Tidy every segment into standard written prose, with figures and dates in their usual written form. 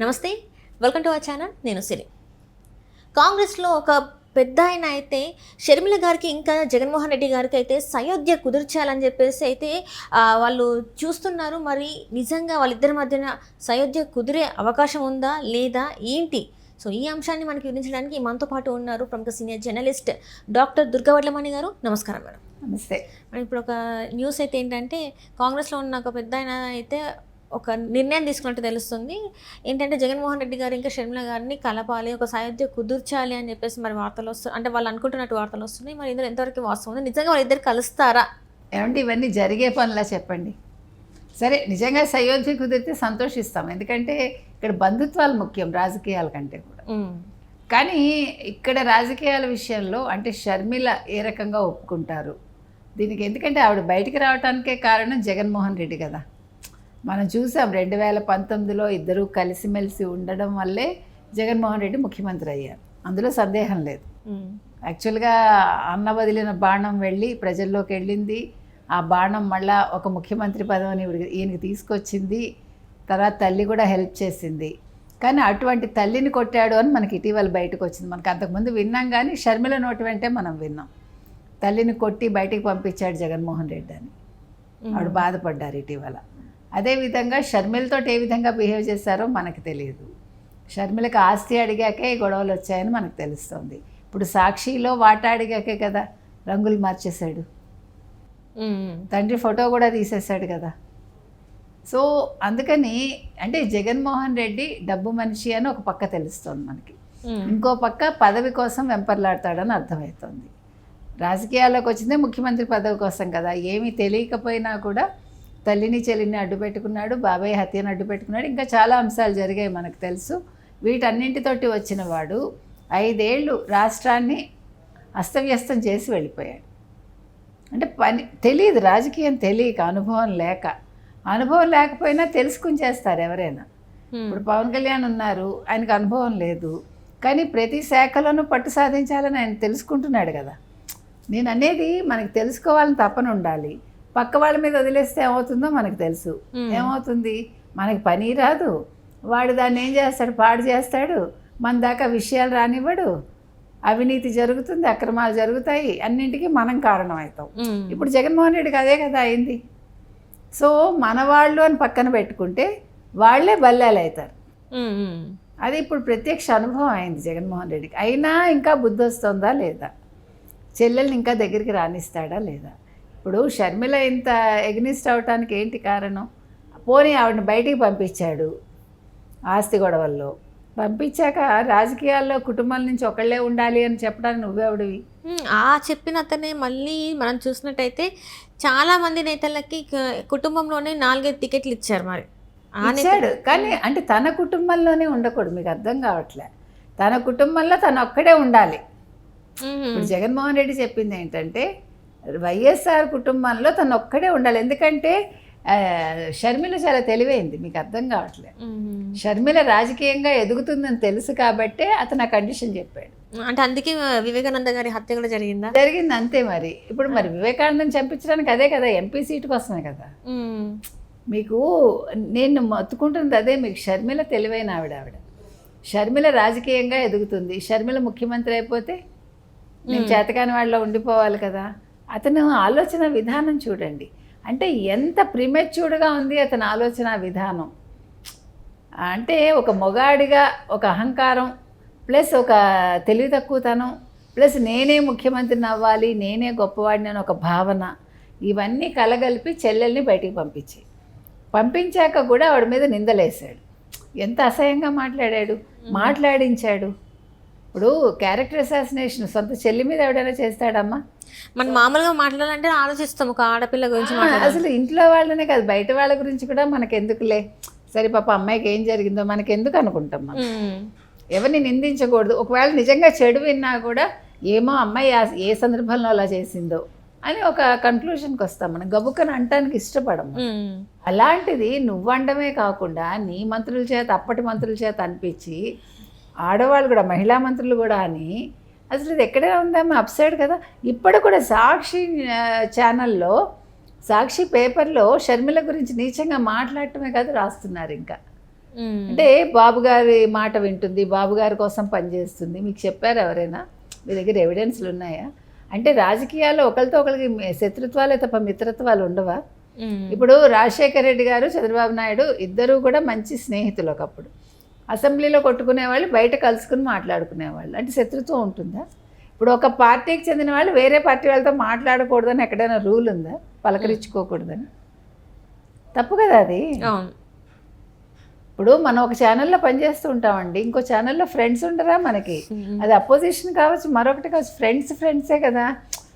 నమస్తే, welcome to our channel. నేను సిరి. కాంగ్రెస్లో ఒక పెద్ద ఆయన అయితే షర్మిల గారికి ఇంకా జగన్మోహన్ రెడ్డి గారికి అయితే సయోధ్య కుదిర్చాలని చెప్పేసి అయితే వాళ్ళు చూస్తున్నారు. మరి నిజంగా వాళ్ళిద్దరి మధ్యన సయోధ్య కుదిరే అవకాశం ఉందా లేదా ఏంటి? సో ఈ అంశాన్ని మనకి వివరించడానికి మనతో పాటు ఉన్నారు ప్రముఖ సీనియర్ జర్నలిస్ట్ డాక్టర్ దుర్గావడ్లమణి గారు. నమస్కారం మేడం. నమస్తే. మరి ఇప్పుడు ఒక న్యూస్ అయితే ఏంటంటే కాంగ్రెస్లో ఉన్న ఒక పెద్ద ఆయన అయితే ఒక నిర్ణయం తీసుకున్నట్టు తెలుస్తుంది. ఏంటంటే జగన్మోహన్ రెడ్డి గారు ఇంకా షర్మిల గారిని కలపాలి, ఒక సయోధ్య కుదుర్చాలి అని చెప్పేసి మరి వార్తలు వస్తున్నాయి. అంటే వాళ్ళు అనుకుంటున్నట్టు వార్తలు వస్తున్నాయి. మరి ఇందులో ఎంతవరకు వాస్తవం ఉంది? నిజంగా వాళ్ళిద్దరు కలుస్తారా? ఏమంటే ఇవన్నీ జరిగే పనులా చెప్పండి. సరే, నిజంగా సయోధ్య కుదిరితే సంతోషిస్తాం, ఎందుకంటే ఇక్కడ బంధుత్వాలు ముఖ్యం రాజకీయాల కంటే కూడా. కానీ ఇక్కడ రాజకీయాల విషయంలో అంటే షర్మిల ఏ రకంగా ఒప్పుకుంటారు దీనికి? ఎందుకంటే ఆవిడ బయటికి రావడానికే కారణం జగన్మోహన్ రెడ్డి కదా. మనం చూసాం 2019లో ఇద్దరూ కలిసిమెలిసి ఉండడం వల్లే జగన్మోహన్ రెడ్డి ముఖ్యమంత్రి అయ్యారు, అందులో సందేహం లేదు. యాక్చువల్గా అన్న వదిలిన బాణం వెళ్ళి ప్రజల్లోకి వెళ్ళింది. ఆ బాణం మళ్ళా ఒక ముఖ్యమంత్రి పదవిని ఈయనకి తీసుకొచ్చింది. తర్వాత తల్లి కూడా హెల్ప్ చేసింది. కానీ అటువంటి తల్లిని కొట్టాడు అని మనకి ఇటీవల బయటకు వచ్చింది. మనకు అంతకుముందు విన్నాం, కానీ షర్మిల నోటి వెంటే మనం విన్నాం తల్లిని కొట్టి బయటికి పంపించాడు జగన్మోహన్ రెడ్డి అని. ఆవిడ బాధపడ్డారు ఇటీవల. అదేవిధంగా షర్మిలతో ఏ విధంగా బిహేవ్ చేశారో మనకు తెలియదు. షర్మిలకు ఆస్తి అడిగాకే గొడవలు వచ్చాయని మనకు తెలుస్తుంది. ఇప్పుడు సాక్షిలో వాటా అడిగాకే కదా రంగులు మార్చేశాడు, తండ్రి ఫోటో కూడా తీసేశాడు కదా. సో అందుకని అంటే జగన్మోహన్ రెడ్డి డబ్బు మనిషి అని ఒక పక్క తెలుస్తుంది మనకి, ఇంకో పక్క పదవి కోసం వెంపర్లాడతాడని అర్థమవుతుంది. రాజకీయాల్లోకి వచ్చిందే ముఖ్యమంత్రి పదవి కోసం కదా. ఏమీ తెలియకపోయినా కూడా తల్లిని చెల్లిని అడ్డు పెట్టుకున్నాడు, బాబాయ్ హత్యను అడ్డు పెట్టుకున్నాడు, ఇంకా చాలా అంశాలు జరిగాయి మనకు తెలుసు. వీటన్నింటితోటి వచ్చిన వాడు 5 ఏళ్ళు రాష్ట్రాన్ని అస్తవ్యస్తం చేసి వెళ్ళిపోయాడు. అంటే పని తెలియదు, రాజకీయం తెలియక, అనుభవం లేకపోయినా తెలుసుకుని చేస్తారు ఎవరైనా. ఇప్పుడు పవన్ కళ్యాణ్ ఉన్నారు, ఆయనకు అనుభవం లేదు, కానీ ప్రతి శాఖలోనూ పట్టు సాధించాలని ఆయన తెలుసుకుంటున్నాడు కదా. నేను అనేది మనకి తెలుసుకోవాలని తపన ఉండాలి. పక్క వాళ్ళ మీద వదిలేస్తే ఏమవుతుందో మనకు తెలుసు. ఏమవుతుంది, మనకి పని రాదు, వాడు దాన్ని ఏం చేస్తాడు, పాడు చేస్తాడు, మన దాకా విషయాలు రానివ్వడు, అవినీతి జరుగుతుంది, అక్రమాలు జరుగుతాయి, అన్నింటికీ మనం కారణం అవుతాం. ఇప్పుడు జగన్మోహన్ రెడ్డికి అదే కదా అయింది. సో మన వాళ్ళు అని పక్కన పెట్టుకుంటే వాళ్ళే బల్లాలు అవుతారు. అది ఇప్పుడు ప్రత్యక్ష అనుభవం అయింది జగన్మోహన్ రెడ్డికి. అయినా ఇంకా బుద్ధి వస్తుందా లేదా, చెల్లెల్ని ఇంకా దగ్గరికి రానిస్తాడా లేదా? ఇప్పుడు షర్మిల ఇంత ఎగ్నిస్ట్ అవటానికి ఏంటి కారణం? పోనీ ఆవిడని బయటికి పంపించాడు ఆస్తి గొడవల్లో. పంపించాక రాజకీయాల్లో కుటుంబాల నుంచి ఒకళ్ళే ఉండాలి అని చెప్పడానికి నువ్వెవడివి? చెప్పిన అతనే మళ్ళీ మనం చూసినట్టయితే చాలామంది నేతలకి కుటుంబంలోనే 4-5 టికెట్లు ఇచ్చారు. మరి ఇచ్చాడు, కానీ అంటే తన కుటుంబంలోనే ఉండకూడదు. మీకు అర్థం కావట్లే. తన కుటుంబంలో తను ఒక్కడే ఉండాలి. ఇప్పుడు జగన్మోహన్ రెడ్డి చెప్పింది ఏంటంటే వైఎస్ఆర్ కుటుంబంలో తను ఒక్కడే ఉండాలి. ఎందుకంటే షర్మిల చాలా తెలివైంది, మీకు అర్థం కావట్లేదు. షర్మిల రాజకీయంగా ఎదుగుతుందని తెలుసు కాబట్టే అతను ఆ కండిషన్ చెప్పాడు. అంటే అందుకే వివేకానంద గారి హత్య కూడా జరిగింది అంతే. మరి ఇప్పుడు మరి వివేకానందని చంపించడానికి అదే కదా, ఎంపీ సీటు కోసమే కదా. మీకు నేను మొత్తుకుంటుంది అదే. మీకు షర్మిల తెలివైన ఆవిడ షర్మిల రాజకీయంగా ఎదుగుతుంది. షర్మిల ముఖ్యమంత్రి అయిపోతే నేను చేతకాని వాళ్ళలో ఉండిపోవాలి కదా. అతను ఆలోచన విధానం చూడండి, అంటే ఎంత ప్రిమెచ్యూర్డ్గా ఉంది అతని ఆలోచన విధానం. అంటే ఒక మొగాడిగా ఒక అహంకారం ప్లస్ ఒక తెలివి తక్కువతనం ప్లస్ నేనే ముఖ్యమంత్రిని అవ్వాలి, నేనే గొప్పవాడిని అని ఒక భావన, ఇవన్నీ కలగలిపి చెల్లెల్ని బయటికి పంపించాక కూడా ఆవిడ మీద నిందలేశాడు. ఎంత అసహ్యంగా మాట్లాడించాడు. ఇప్పుడు క్యారెక్టర్ అసాసినేషన్ సొంత చెల్లి మీద ఎవడైనా చేస్తాడమ్మా? మనం మామూలుగా మాట్లాడాలంటే ఆలోచిస్తాం ఒక ఆడపిల్ల గురించి. అసలు ఇంట్లో వాళ్ళనే కాదు, బయట వాళ్ళ గురించి కూడా మనకెందుకులే, సరే పాప అమ్మాయికి ఏం జరిగిందో మనకెందుకు అనుకుంటాం. మనం ఎవరిని నిందించకూడదు. ఒకవేళ నిజంగా చెడు విన్నా కూడా ఏమో అమ్మాయి ఏ సందర్భంలో అలా చేసిందో అని ఒక కన్క్లూషన్కి వస్తాం. మనం గబుక్కని అంటానికి ఇష్టపడము. అలాంటిది నువ్వండమే కాకుండా నీ మంత్రుల చేత, అప్పటి మంత్రుల చేత అనిపించి ఆడవాళ్ళు కూడా, మహిళా మంత్రులు కూడా అని, అసలు ఇది ఎక్కడే ఉందామా అప్సైడ్ కదా. ఇప్పుడు కూడా సాక్షి ఛానల్లో, సాక్షి పేపర్లో షర్మిల గురించి నీచంగా మాట్లాడటమే కాదు రాస్తున్నారు. ఇంకా అంటే బాబు గారి మాట వింటుంది, బాబు గారి కోసం పనిచేస్తుంది. మీకు చెప్పారు ఎవరైనా? మీ దగ్గర ఎవిడెన్స్లు ఉన్నాయా? అంటే రాజకీయాల్లో ఒకరితో ఒకరికి శత్రుత్వాలే తప్ప మిత్రత్వాలు ఉండవా? ఇప్పుడు రాజశేఖర రెడ్డి గారు, చంద్రబాబు నాయుడు ఇద్దరూ కూడా మంచి స్నేహితులు. ఒకప్పుడు అసెంబ్లీలో కొట్టుకునేవాళ్ళు, బయట కలుసుకుని మాట్లాడుకునేవాళ్ళు. అంటే శత్రుత్వం ఉంటుందా? ఇప్పుడు ఒక పార్టీకి చెందిన వాళ్ళు వేరే పార్టీ వాళ్ళతో మాట్లాడకూడదని ఎక్కడైనా రూల్ ఉందా? పలకరించుకోకూడదని? తప్పు కదా అది. ఇప్పుడు మనం ఒక ఛానల్లో పనిచేస్తూ ఉంటామండి, ఇంకో ఛానల్లో ఫ్రెండ్స్ ఉండరా మనకి? అది అపోజిషన్ కావచ్చు, మరొకటి కావచ్చు, ఫ్రెండ్సే కదా.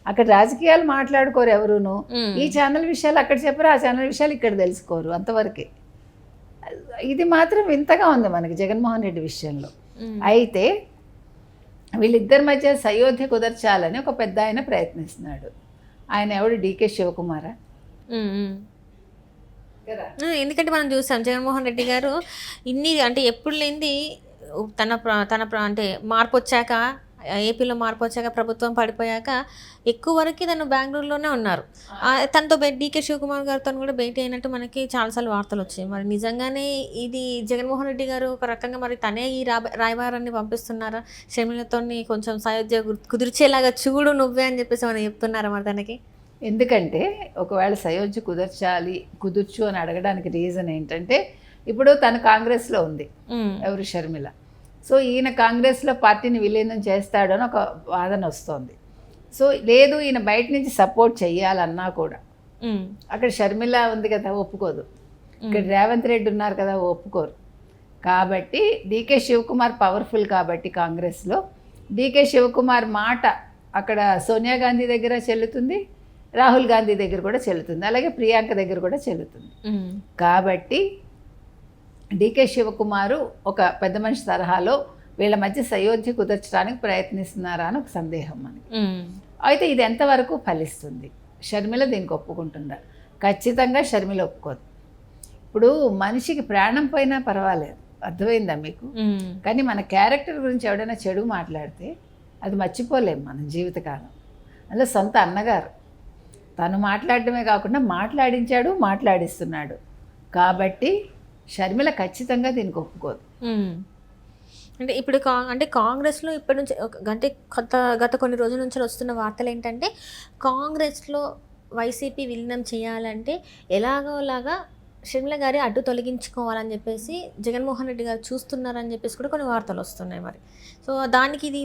అక్కడ రాజకీయాలు మాట్లాడుకోరు ఎవరును. ఈ ఛానల్ విషయాలు అక్కడ చెప్పరు, ఆ ఛానల్ విషయాలు ఇక్కడ తెలుసుకోరు, అంతవరకే. ఇది మాత్రం వింతగా ఉంది మనకి జగన్మోహన్ రెడ్డి విషయంలో. అయితే వీళ్ళిద్దరి మధ్య సయోధ్య కుదర్చాలని ఒక పెద్ద ఆయన ప్రయత్నిస్తున్నాడు. ఆయన ఎవడు? డీకే శివకుమారా? ఎందుకంటే మనం చూసాం జగన్మోహన్ రెడ్డి గారు ఇన్ని అంటే ఎప్పుడు లేనిది అంటే మార్పు వచ్చాక, ఏపీలో మార్పు వచ్చాక, ప్రభుత్వం పడిపోయాక ఎక్కువ వరకు తను బెంగళూరులోనే ఉన్నారు. తనతో డీకే శివకుమార్ గారితో కూడా భేటీ అయినట్టు మనకి చాలాసార్లు వార్తలు వచ్చాయి. మరి నిజంగానే ఇది జగన్మోహన్ రెడ్డి గారు ఒక రకంగా మరి తనే ఈ రాయబారాన్ని పంపిస్తున్నారా? షర్మిలతో కొంచెం సయోధ్య కుదిర్చేలాగా చూడు నువ్వే అని చెప్పేసి మనం చెప్తున్నారా మరి తనకి? ఎందుకంటే ఒకవేళ సయోధ్య కుదుర్చు అని అడగడానికి రీజన్ ఏంటంటే, ఇప్పుడు తను కాంగ్రెస్లో ఉంది, ఎవరు? షర్మిల. సో ఈయన కాంగ్రెస్లో పార్టీని విలీనం చేస్తాడు అని ఒక వాదన వస్తుంది. సో లేదు, ఈయన బయట నుంచి సపోర్ట్ చెయ్యాలన్నా కూడా అక్కడ షర్మిల ఉంది కదా, ఒప్పుకోదు. ఇక్కడ రేవంత్ రెడ్డి ఉన్నారు కదా, ఒప్పుకోరు. కాబట్టి డీకే శివకుమార్ పవర్ఫుల్ కాబట్టి కాంగ్రెస్లో డీకే శివకుమార్ మాట అక్కడ సోనియా గాంధీ దగ్గర చెల్లుతుంది, రాహుల్ గాంధీ దగ్గర కూడా చెల్లుతుంది, అలాగే ప్రియాంక దగ్గర కూడా చెల్లుతుంది. కాబట్టి డీకే శివకుమారు ఒక పెద్ద మనిషి తరహాలో వీళ్ళ మధ్య సయోధ్య కుదర్చడానికి ప్రయత్నిస్తున్నారా అని ఒక సందేహం మనకి. అయితే ఇది ఎంతవరకు ఫలిస్తుంది? షర్మిల దీనికి ఒప్పుకుంటుందా? ఖచ్చితంగా షర్మిల ఒప్పుకోదు. ఇప్పుడు మనిషికి ప్రాణం పోయినా పర్వాలేదు, అర్థమైందా మీకు? కానీ మన క్యారెక్టర్ గురించి ఎవడైనా చెడు మాట్లాడితే అది మర్చిపోలేము మనం జీవితకాలం. అందులో సొంత అన్నగారు తను మాట్లాడటమే కాకుండా మాట్లాడించాడు, మాట్లాడిస్తున్నాడు. కాబట్టి షర్మిల ఖచ్చితంగా దీనికి ఒప్పుకోదు. అంటే ఇప్పుడు అంటే కాంగ్రెస్లో ఇప్పటి నుంచి అంటే గత కొన్ని రోజుల నుంచి వస్తున్న వార్తలు ఏంటంటే, కాంగ్రెస్లో వైసీపీ విలీనం చేయాలంటే ఎలాగోలాగా షర్మిల గారి అడ్డు తొలగించుకోవాలని చెప్పేసి జగన్మోహన్ రెడ్డి గారు చూస్తున్నారని చెప్పేసి కూడా కొన్ని వార్తలు వస్తున్నాయి. మరి సో దానికి ఇది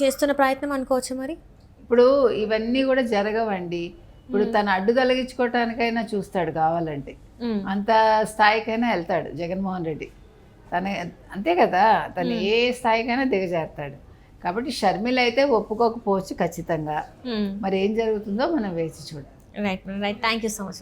చేస్తున్న ప్రయత్నం అనుకోవచ్చు. మరి ఇప్పుడు ఇవన్నీ కూడా జరగవండి. ఇప్పుడు తను అడ్డు తొలగించుకోవటానికైనా చూస్తాడు, కావాలంటే అంత స్థాయికైనా వెళ్తాడు జగన్మోహన్ రెడ్డి. అంతే కదా, తను ఏ స్థాయికైనా దిగజారుతాడు. కాబట్టి షర్మిల అయితే ఒప్పుకోకపోవచ్చు ఖచ్చితంగా. మరి ఏం జరుగుతుందో మనం వేచి చూడాలి. Right, thank you so much.